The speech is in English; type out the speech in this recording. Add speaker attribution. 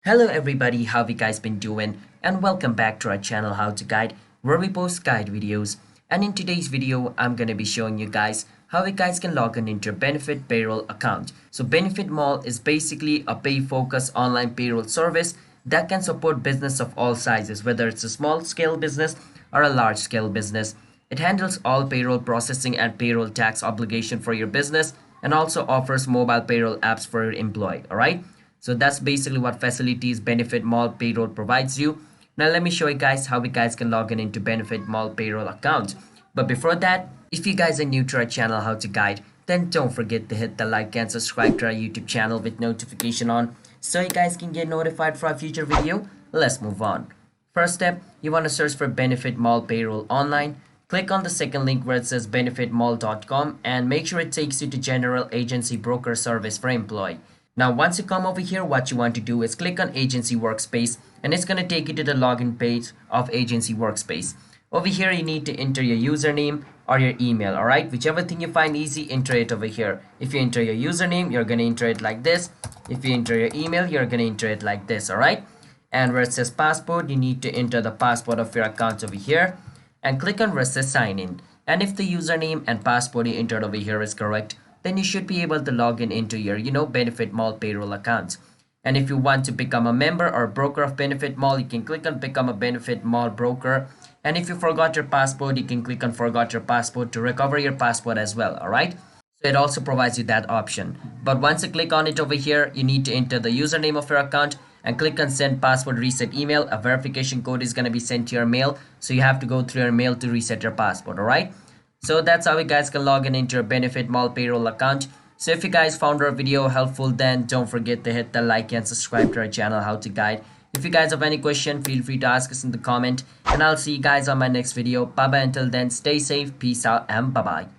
Speaker 1: Hello everybody, how have you guys been doing? And welcome back to our channel How to Guide, where we post guide videos. And in today's video, I'm gonna be showing you guys how you guys can log in into your Benefit Payroll account. So BenefitMall is basically a pay-focused online payroll service that can support business of all sizes, whether it's a small-scale business or a large-scale business. It handles all payroll processing and payroll tax obligation for your business and also offers mobile payroll apps for your employee, all right? So that's basically what facilities Benefit Mall Payroll provides you. Now let me show you guys how you guys can log in into Benefit Mall Payroll account. But before that, if you guys are new to our channel How to Guide, then don't forget to hit the like and subscribe to our YouTube channel with notification on so you guys can get notified for our future video. Let's move on. First step, you want to search for Benefit Mall Payroll online. Click on the second link where it says benefitmall.com and make sure it takes you to General Agency Broker Service for Employee. Now, once you come over here, what you want to do is click on Agency Workspace and it's going to take you to the login page of Agency Workspace. Over here, you need to enter your username or your email, all right? Whichever thing you find easy, enter it over here. If you enter your username, you're going to enter it like this. If you enter your email, you're going to enter it like this, all right? And where it says passport, you need to enter the password of your account over here and click on where it says sign in. And if the username and password you entered over here is correct, then you should be able to log in into your, Benefit Mall Payroll account. And if you want to become a member or broker of Benefit Mall, you can click on Become a Benefit Mall Broker. And if you forgot your password, you can click on Forgot Your Password to recover your password as well, all right? So it also provides you that option. But once you click on it over here, you need to enter the username of your account and click on Send Password Reset Email. A verification code is going to be sent to your mail. So you have to go through your mail to reset your password, all right? So that's how you guys can log in into your Benefit Mall Payroll account. So if you guys found our video helpful, then don't forget to hit the like and subscribe to our channel How to Guide. If you guys have any question, feel free to ask us in the comment. And I'll see you guys on my next video. Bye bye until then, stay safe, peace out, and bye bye.